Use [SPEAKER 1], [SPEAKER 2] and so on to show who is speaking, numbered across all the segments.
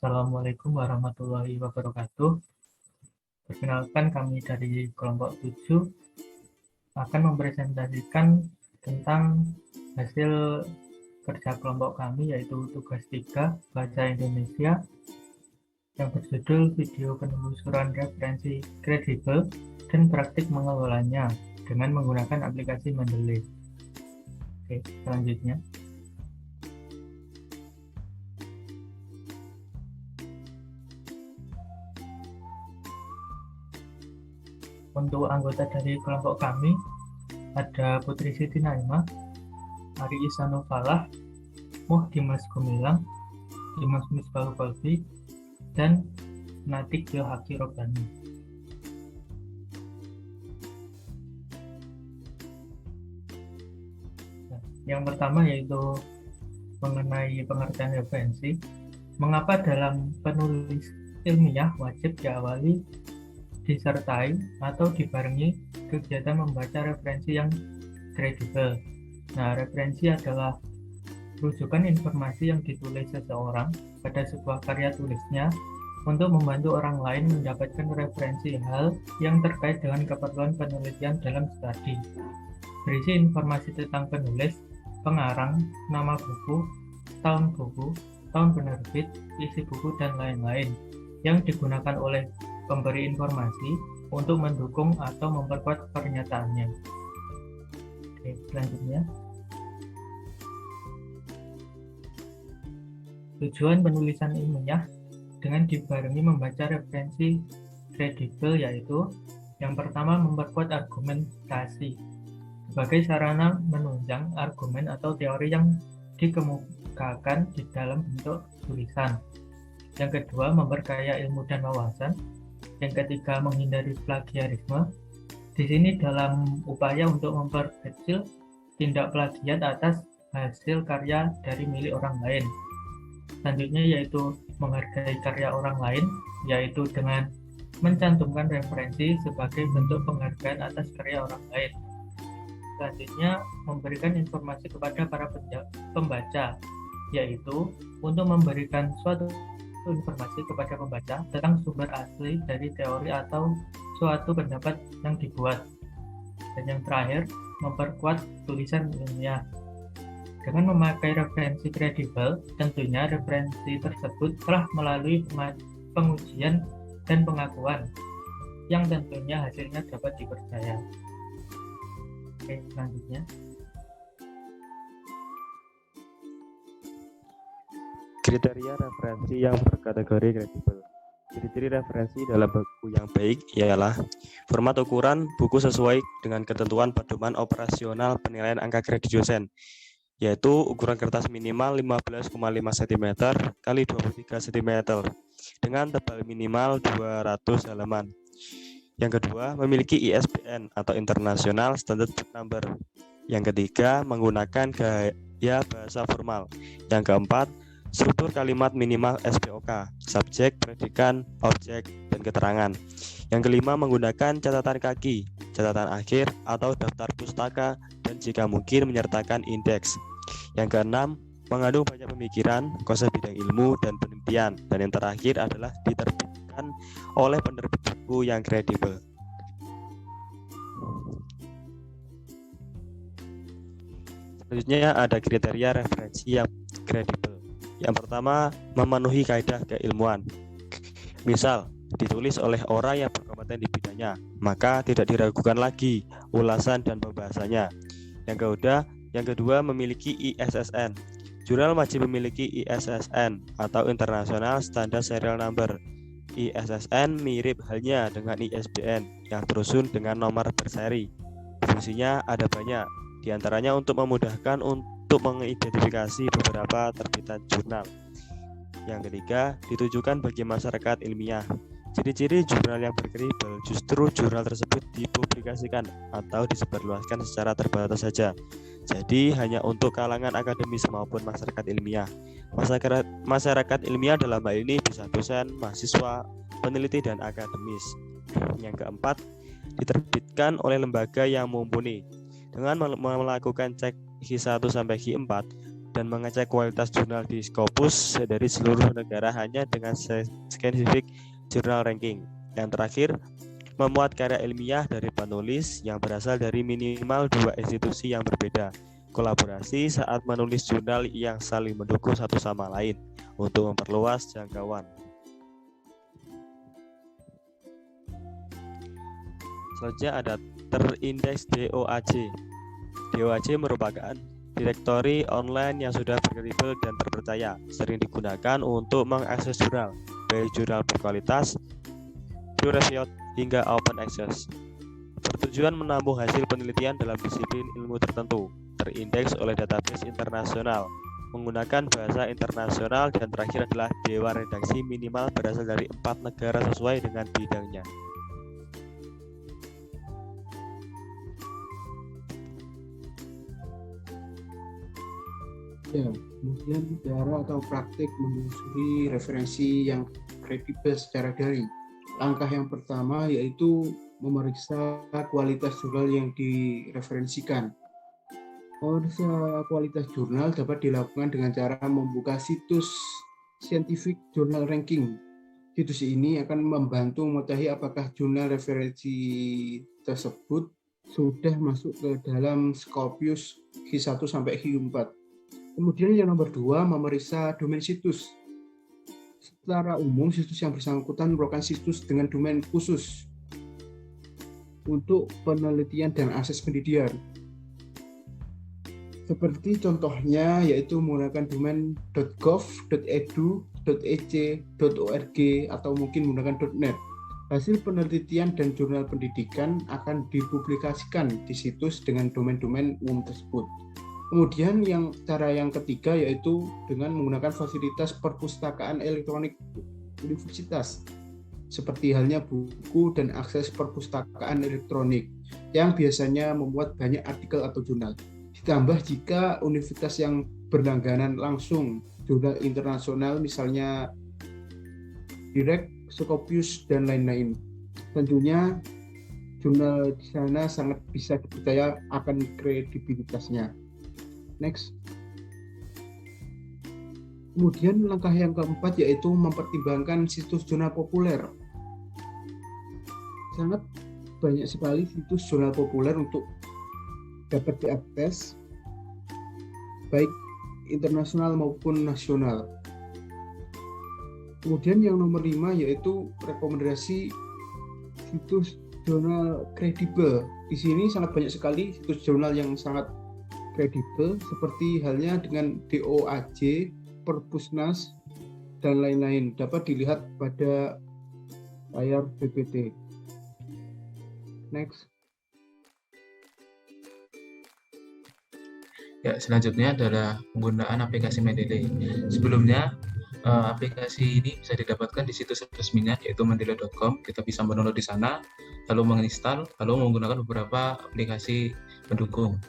[SPEAKER 1] Assalamualaikum warahmatullahi wabarakatuh. Perkenalkan, kami dari kelompok 7 akan mempresentasikan tentang hasil kerja kelompok kami, yaitu tugas 3 Bahasa Indonesia yang berjudul Video Penelusuran Referensi Kredibel dan Praktik Mengelolanya dengan menggunakan aplikasi Mendeley. Oke, selanjutnya. Untuk anggota dari kelompok kami ada Putri Siti Naimah, Ari Isanu Falah, Dimas Gumilang, Dimas Misbahul Kolbi, dan Natik Yohaki Robani. Yang pertama yaitu mengenai pengertian referensi. Mengapa dalam penulis ilmiah wajib diawali, disertai, atau dibarengi kegiatan membaca referensi yang kredibel? Nah, referensi adalah rujukan informasi yang ditulis seseorang pada sebuah karya tulisnya untuk membantu orang lain mendapatkan referensi hal yang terkait dengan keperluan penelitian dalam studi. Berisi informasi tentang penulis, pengarang, nama buku, tahun penerbit, isi buku, dan lain-lain yang digunakan oleh pemberi informasi untuk mendukung atau memperkuat pernyataannya. Oke, selanjutnya. Tujuan penulisan ilmiah dengan dibarengi membaca referensi kredibel yaitu yang pertama, memperkuat argumentasi sebagai sarana menunjang argumen atau teori yang dikemukakan di dalam bentuk tulisan. Yang kedua, memperkaya ilmu dan wawasan. Yang ketiga, menghindari plagiarisme. Di sini dalam upaya untuk memperkecil tindak plagiat atas hasil karya dari milik orang lain. Selanjutnya yaitu menghargai karya orang lain, yaitu dengan mencantumkan referensi sebagai bentuk penghargaan atas karya orang lain. Selanjutnya, memberikan informasi kepada para pembaca, yaitu untuk memberikan suatu informasi kepada pembaca tentang sumber asli dari teori atau suatu pendapat yang dibuat. Dan yang terakhir, memperkuat tulisan ilmiah. Dengan memakai referensi kredibel, tentunya referensi tersebut telah melalui pengujian dan pengakuan yang tentunya hasilnya dapat dipercaya. Oke, selanjutnya.
[SPEAKER 2] Kriteria referensi yang berkategori kredibel. Ciri-ciri referensi dalam buku yang baik ialah format ukuran buku sesuai dengan ketentuan pedoman operasional penilaian angka kredit dosen, yaitu ukuran kertas minimal 15,5 cm x 23 cm dengan tebal minimal 200 halaman. Yang kedua, memiliki ISBN atau International Standard Book Number. Yang ketiga, menggunakan gaya bahasa formal. Yang keempat, struktur kalimat minimal SPOK, subjek, predikat, objek, dan keterangan. Yang kelima, menggunakan catatan kaki, catatan akhir, atau daftar pustaka, dan jika mungkin menyertakan indeks. Yang keenam, mengandung banyak pemikiran, konsep bidang ilmu, dan penelitian. Dan yang terakhir adalah diterbitkan oleh penerbit buku yang kredibel. Selanjutnya ada kriteria referensi yang kredibel. Yang pertama, memenuhi kaidah keilmuan. Misal, ditulis oleh orang yang berkompeten di bidangnya, maka tidak diragukan lagi ulasan dan pembahasannya. Yang kedua, memiliki ISSN. Jurnal wajib memiliki ISSN atau International Standard Serial Number. ISSN mirip halnya dengan ISBN yang tersusun dengan nomor berseri. Fungsinya ada banyak, diantaranya untuk memudahkan untuk mengidentifikasi beberapa terbitan jurnal. Yang ketiga, ditujukan bagi masyarakat ilmiah. Ciri-ciri jurnal yang berkredibel justru jurnal tersebut dipublikasikan atau disebarluaskan secara terbatas saja. Jadi hanya untuk kalangan akademis maupun masyarakat ilmiah. Masyarakat ilmiah dalam hal ini bisa dosen, mahasiswa, peneliti, dan akademis. Yang keempat, diterbitkan oleh lembaga yang mumpuni. Dengan melakukan cek Q1 sampai Q4, dan mengecek kualitas jurnal di Scopus dari seluruh negara hanya dengan spesifik jurnal ranking. Yang terakhir, memuat karya ilmiah dari penulis yang berasal dari minimal 2 institusi yang berbeda. Kolaborasi saat menulis jurnal yang saling mendukung satu sama lain untuk memperluas jangkauan. Selanjutnya ada terindeks DOAJ. DOAJ merupakan direktori online yang sudah berkredibel dan terpercaya, sering digunakan untuk mengakses jurnal, baik jurnal berkualitas, peer-reviewed, hingga open access. Bertujuan menampung hasil penelitian dalam disiplin ilmu tertentu, terindeks oleh database internasional, menggunakan bahasa internasional, dan terakhir adalah dewan redaksi minimal berasal dari 4 negara sesuai dengan bidangnya.
[SPEAKER 3] Ya, kemudian cara atau praktik menelusuri referensi yang kredibel secara daring. Langkah yang pertama yaitu memeriksa kualitas jurnal yang direferensikan. Pemeriksa kualitas jurnal dapat dilakukan dengan cara membuka situs Scientific Journal Ranking. Situs ini akan membantu mengetahui apakah jurnal referensi tersebut sudah masuk ke dalam Scopus Q1 sampai Q4. Kemudian yang nomor 2, memeriksa domain situs. Secara umum, situs yang bersangkutan merupakan situs dengan domain khusus untuk penelitian dan akses penelitian. Seperti contohnya yaitu menggunakan domain .gov, .edu, .ec, .org, atau mungkin menggunakan .net. Hasil penelitian dan jurnal pendidikan akan dipublikasikan di situs dengan domain-domain umum tersebut. Kemudian cara yang ketiga yaitu dengan menggunakan fasilitas perpustakaan elektronik universitas, seperti halnya buku dan akses perpustakaan elektronik yang biasanya memuat banyak artikel atau jurnal. Ditambah jika universitas yang berlangganan langsung jurnal internasional, misalnya Direct, Scopus, dan lain-lain. Tentunya jurnal di sana sangat bisa dipercaya akan kredibilitasnya. Next. Kemudian langkah yang keempat yaitu mempertimbangkan situs jurnal populer. Sangat banyak sekali situs jurnal populer untuk dapat diakses, baik internasional maupun nasional. Kemudian yang nomor 5 yaitu rekomendasi situs jurnal kredibel. Di sini sangat banyak sekali situs jurnal yang sangat kredibel, seperti halnya dengan DOAJ, Perpusnas, dan lain-lain. Dapat dilihat pada layar PPT. Next.
[SPEAKER 4] Ya, selanjutnya adalah penggunaan aplikasi Mendeley. Sebelumnya, aplikasi ini bisa didapatkan di situs resminya yaitu mendeley.com. Kita bisa mendownload di sana, lalu menginstal, lalu menggunakan beberapa aplikasi pendukung.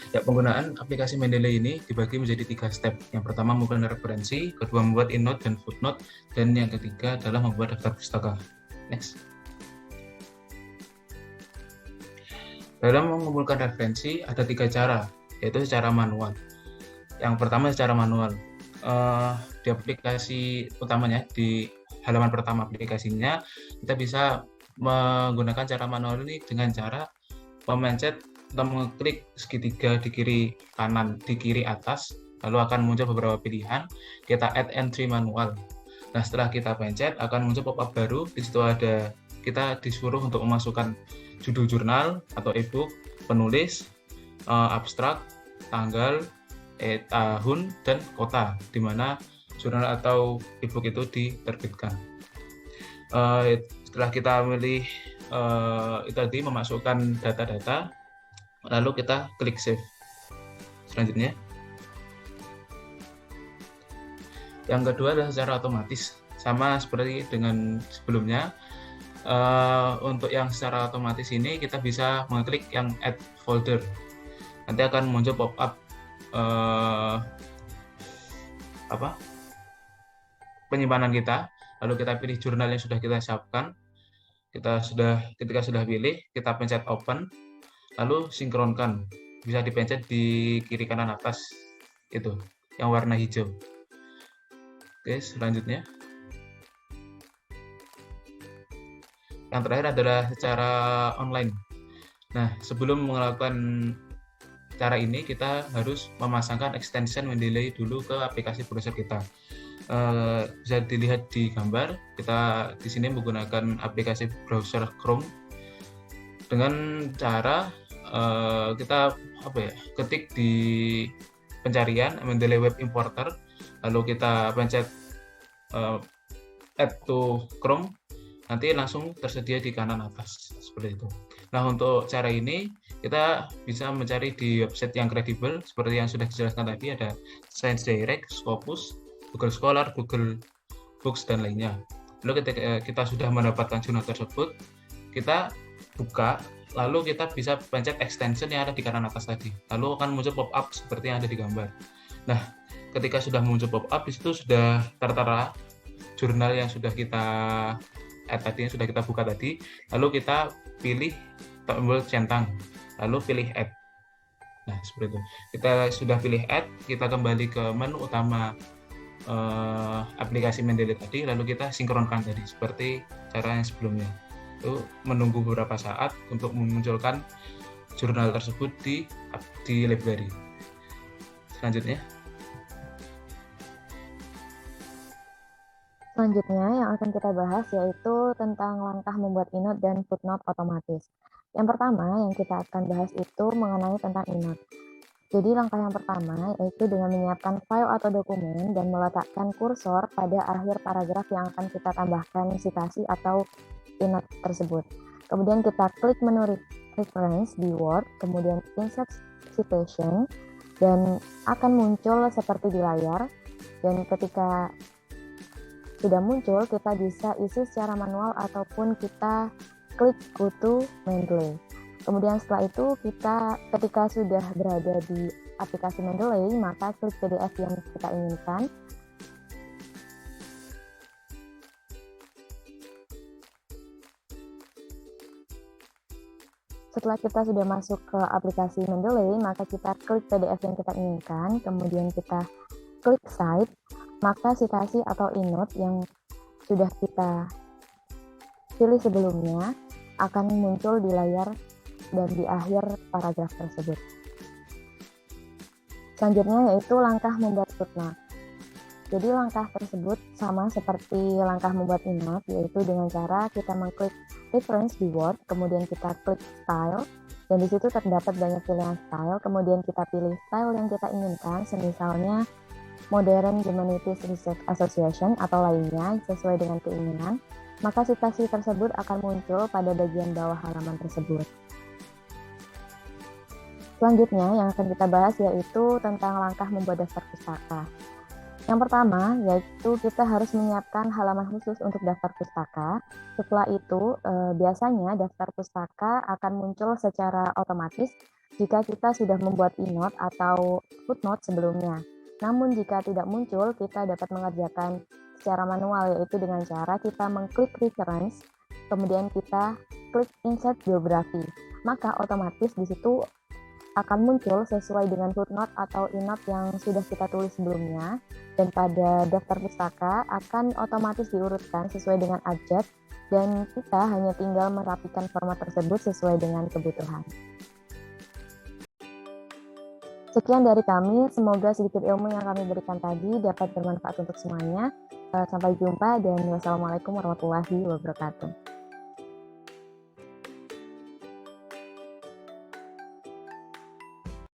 [SPEAKER 4] Ya, penggunaan aplikasi Mendeley ini dibagi menjadi 3 step. Yang pertama mengumpulkan referensi, kedua membuat innote dan footnote, dan yang ketiga adalah membuat daftar pustaka. Next. Dalam mengumpulkan referensi ada 3 cara, yaitu secara manual. Yang pertama secara manual. Di aplikasi utamanya, di halaman pertama aplikasinya, kita bisa menggunakan cara manual ini dengan cara memencet atau mengklik segitiga di kiri kanan, di kiri atas, lalu akan muncul beberapa pilihan. Kita add entry manual. Nah, setelah kita pencet akan muncul pop-up baru. Di situ ada, kita disuruh untuk memasukkan judul jurnal atau ebook, penulis, abstrak, tanggal, tahun, dan kota di mana jurnal atau ebook itu diterbitkan. Setelah kita memilih itu tadi, memasukkan data-data, lalu kita klik save. Selanjutnya, yang kedua adalah secara otomatis, sama seperti dengan sebelumnya. Untuk yang secara otomatis ini kita bisa mengklik yang add folder. Nanti akan muncul pop-up penyimpanan kita, lalu kita pilih jurnal yang sudah kita siapkan. Ketika sudah pilih, kita pencet open, lalu sinkronkan. Bisa dipencet di kiri kanan atas itu yang warna hijau. Oke, selanjutnya yang terakhir adalah secara online. Nah, sebelum melakukan cara ini kita harus memasangkan extension Mendeley dulu ke aplikasi browser kita. Bisa dilihat di gambar, kita di sini menggunakan aplikasi browser Chrome dengan cara kita ketik di pencarian Mendeley Web Importer, lalu kita pencet add to Chrome, nanti langsung tersedia di kanan atas seperti itu. Nah, untuk cara ini kita bisa mencari di website yang kredibel seperti yang sudah dijelaskan tadi, ada Science Direct, Scopus, Google Scholar, Google Books, dan lainnya. Lalu ketika kita sudah mendapatkan jurnal tersebut, kita buka, lalu kita bisa pencet extension yang ada di kanan atas tadi. Lalu akan muncul pop-up seperti yang ada di gambar. Nah, ketika sudah muncul pop-up, di situ sudah tertera jurnal yang sudah kita yang sudah kita buka tadi, lalu kita pilih tombol centang, lalu pilih add. Nah, seperti itu. Kita sudah pilih add, kita kembali ke menu utama aplikasi Mendeley tadi, lalu kita sinkronkan tadi seperti cara yang sebelumnya. Itu menunggu beberapa saat untuk memunculkan jurnal tersebut di library. Selanjutnya
[SPEAKER 5] yang akan kita bahas yaitu tentang langkah membuat inode dan footnote otomatis. Yang pertama yang kita akan bahas itu mengenai tentang inode. Jadi langkah yang pertama yaitu dengan menyiapkan file atau dokumen dan meletakkan kursor pada akhir paragraf yang akan kita tambahkan citasi atau inode tersebut. Kemudian kita klik menu reference di Word, kemudian insert citation, dan akan muncul seperti di layar. Dan ketika sudah muncul, kita bisa isi secara manual ataupun kita klik go to Mendeley. Kemudian setelah itu ketika sudah berada di aplikasi Mendeley, maka klik PDF yang kita inginkan. Setelah kita sudah masuk ke aplikasi Mendeley, maka kita klik PDF yang kita inginkan, kemudian kita klik Cite, maka citasi atau inode yang sudah kita pilih sebelumnya akan muncul di layar dan di akhir paragraf tersebut. Selanjutnya yaitu langkah membuat footnote. Jadi langkah tersebut sama seperti langkah membuat inode, yaitu dengan cara kita mengklik reference di Word, kemudian kita klik style, dan di situ terdapat banyak pilihan style, kemudian kita pilih style yang kita inginkan, semisalnya Modern Humanities Research Association atau lainnya sesuai dengan keinginan, maka citasi tersebut akan muncul pada bagian bawah halaman tersebut. Selanjutnya yang akan kita bahas yaitu tentang langkah membuat daftar pustaka. Yang pertama yaitu kita harus menyiapkan halaman khusus untuk daftar pustaka. Setelah itu biasanya daftar pustaka akan muncul secara otomatis jika kita sudah membuat inode atau footnote sebelumnya. Namun jika tidak muncul, kita dapat mengerjakan secara manual, yaitu dengan cara kita mengklik reference, kemudian kita klik insert biografi. Maka otomatis di situ akan muncul sesuai dengan footnote atau inode yang sudah kita tulis sebelumnya, dan pada daftar pustaka akan otomatis diurutkan sesuai dengan abjad, dan kita hanya tinggal merapikan format tersebut sesuai dengan kebutuhan. Sekian dari kami, semoga sedikit ilmu yang kami berikan tadi dapat bermanfaat untuk semuanya. Sampai jumpa dan wassalamualaikum warahmatullahi wabarakatuh.